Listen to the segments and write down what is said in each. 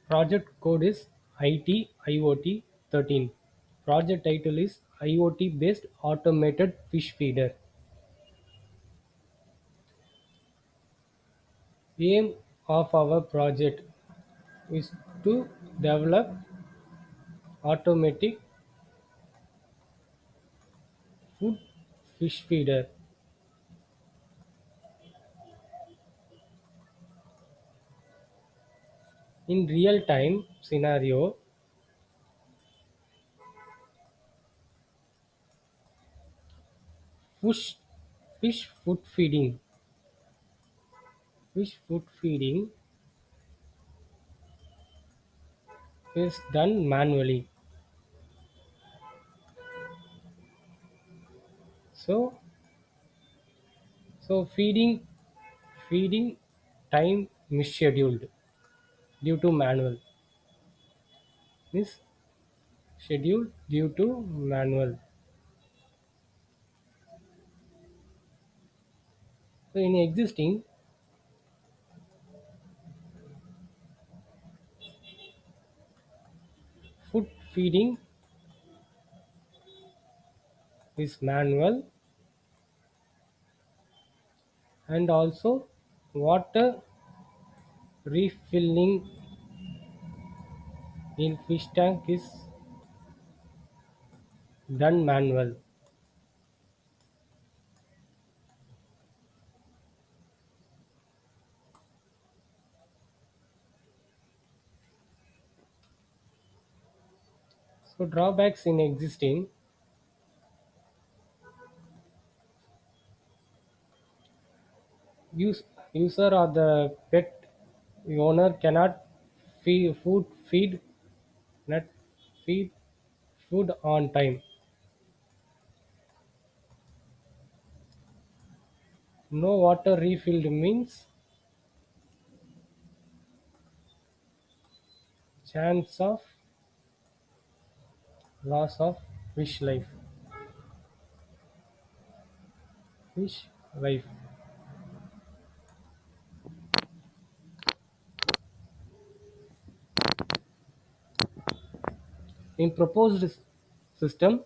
Project code is IT IoT 13. Project title is IoT based automated fish feeder. Aim of our project is to develop automatic food fish feeder in real time scenario. Fish fish food feeding fish food feeding is done manually. So so feeding time misscheduled due to manual is scheduled due to manual. So in existing food feeding is manual, and also water refilling in fish tank is done manual. So drawbacks in existing: use user or the pet owner cannot feed not feed food on time. No water refilled means chance of loss of fish life. Fish life. In proposed system,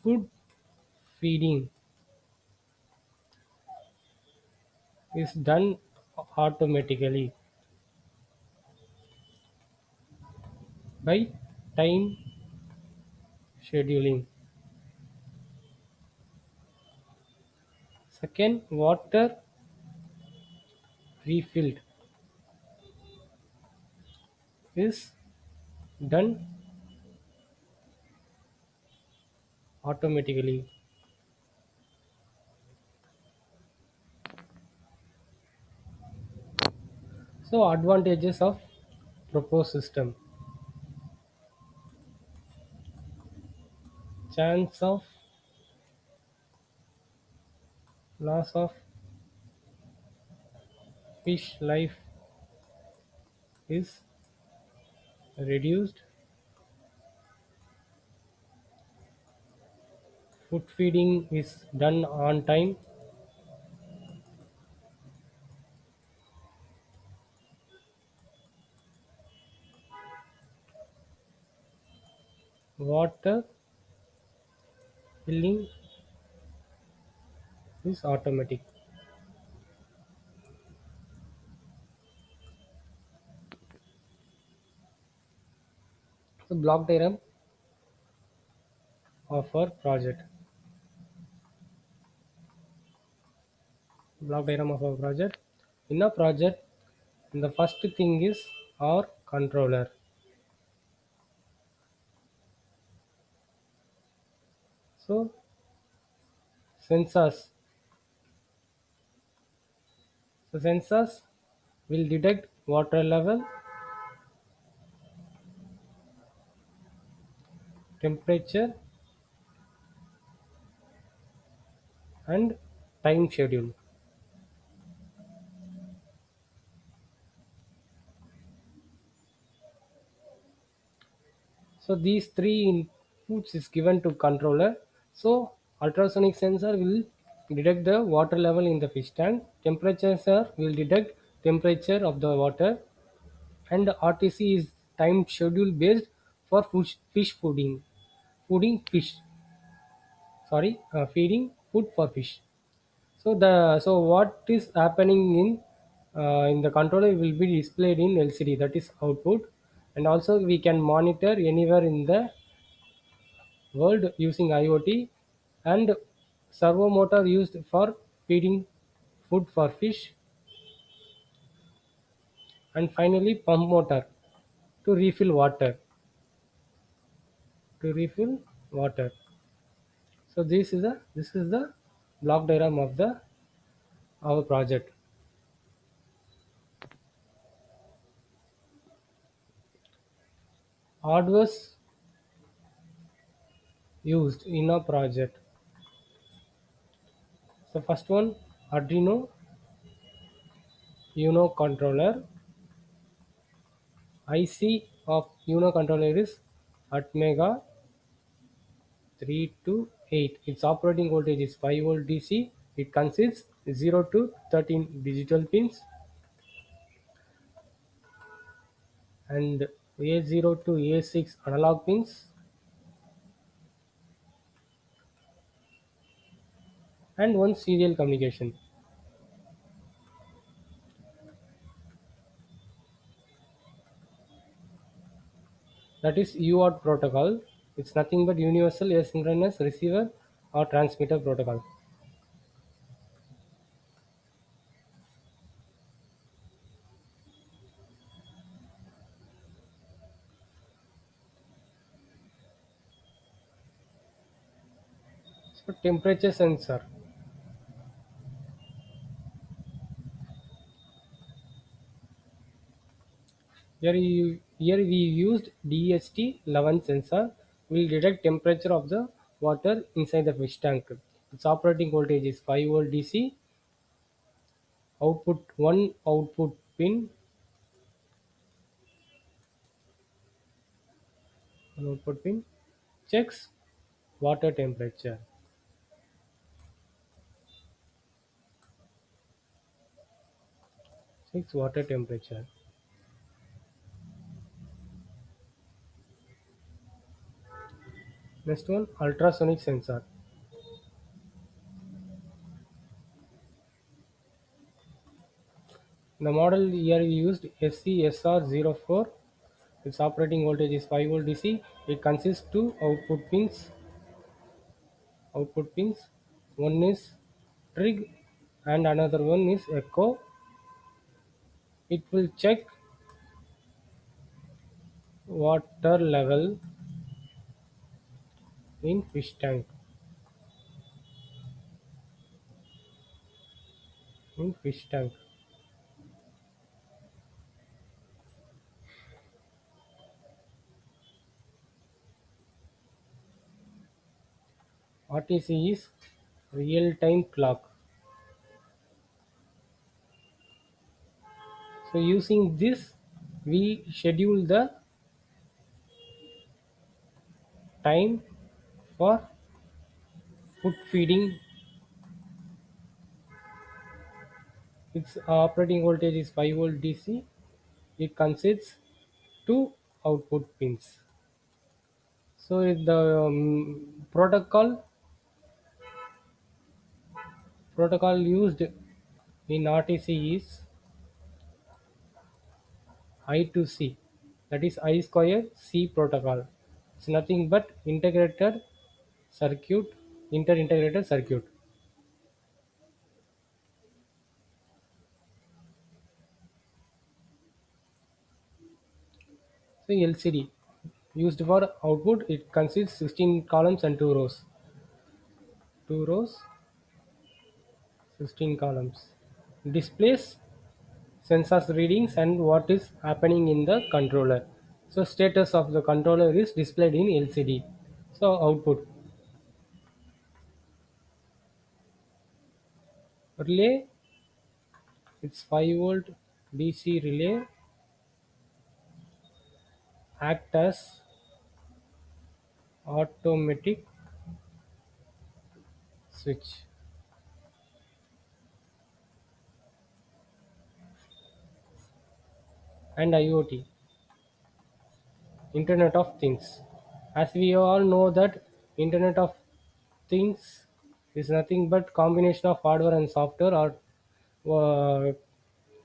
food feeding is done automatically by time scheduling. Second, water refilled is done automatically. So advantages of proposed system: chance of loss of fish life is reduced. Food feeding is done on time. Water filling is automatic. So block diagram of our project. Block diagram of our project. In a project, the first thing is our controller. So sensors. So sensors will detect water level, temperature, and time schedule. So these three inputs is given to controller. So ultrasonic sensor will detect the water level in the fish tank. Temperature sensor will detect temperature of the water, and RTC is time schedule based for fish fooding fish. Sorry, feeding food for fish. So what is happening in the controller will be displayed in LCD, that is output, and also we can monitor anywhere in the world using IoT, and servo motor used for feeding food for fish, and finally pump motor to refill water. So this is the block diagram of the our project. Hardwares used in a project. So first one, Arduino Uno controller. IC of Uno controller is Atmega 328. Its operating voltage is 5 volt DC. It consists 0 to 13 digital pins and A0 to A6 analog pins and one serial communication. That is UART protocol. It's nothing but universal asynchronous receiver or transmitter protocol. So temperature sensor. Here we used DHT11 sensor will detect temperature of the water inside the fish tank. Its operating voltage is 5 volt DC. One output pin checks water temperature. Checks water temperature. Next one, ultrasonic sensor. The model here we used SCSR04. Its operating voltage is 5 volt DC. It consists two output pins. One is trig and another one is echo. It will check water level in fish tank. RTC is real time clock. So using this we schedule the time for food feeding. Its operating voltage is 5 volt DC. It consists two output pins. So the protocol used in RTC is I to C, that is I square C protocol. It's nothing but circuit, inter-integrated circuit. So LCD used for output, it consists 16 columns and 2 rows. 2 rows, 16 columns. Displays sensors readings and what is happening in the controller. So status of the controller is displayed in LCD. So output relay, it's 5 volt DC relay act as automatic switch. and IoT, Internet of Things. As we all know that Internet of Things is nothing but combination of hardware and software are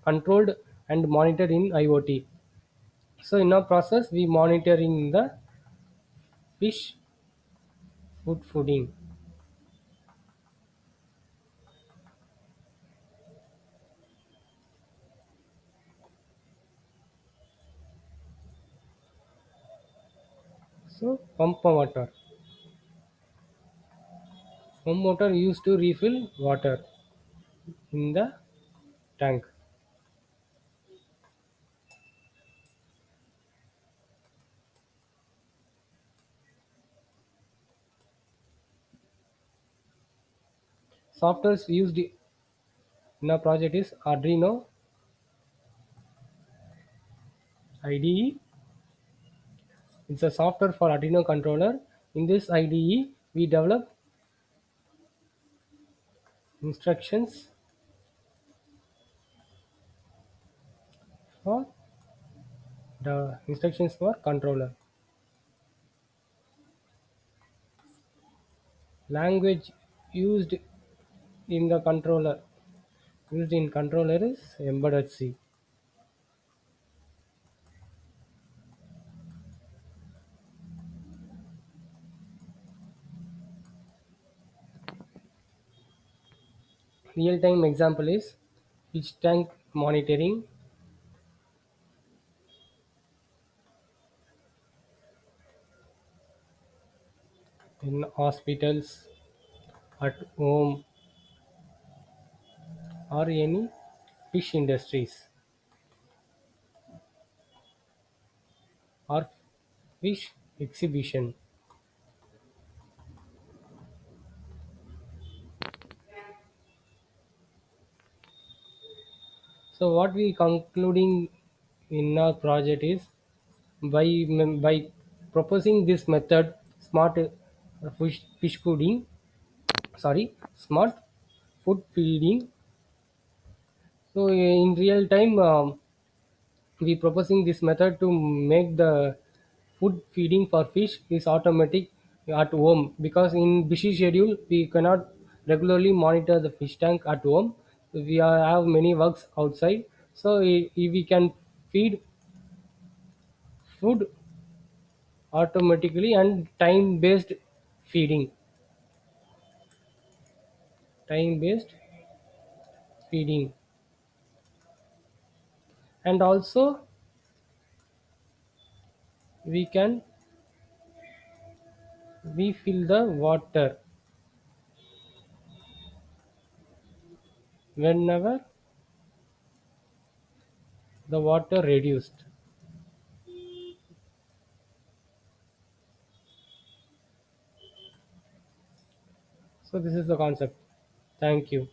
controlled and monitored in IoT. So in our process, we monitoring the fish fooding. So pump water. Pump motor used to refill water in the tank. Softwares used in our project is Arduino IDE. It's a software for Arduino controller. In this IDE, we develop instructions for the instructions for controller. Language used in the controller used in controller is embedded C. Real-time example is fish tank monitoring in hospitals, at home, or any fish industries or fish exhibition. So what we concluding in our project is by proposing this method, smart fish fooding, smart food feeding. So in real time, we proposing this method to make the food feeding for fish is automatic at home, because in busy schedule we cannot regularly monitor the fish tank at home. We have many works outside, so we can feed food automatically and feeding time based feeding. And also we can refill the water whenever the water reduced. So this is the concept. Thank you.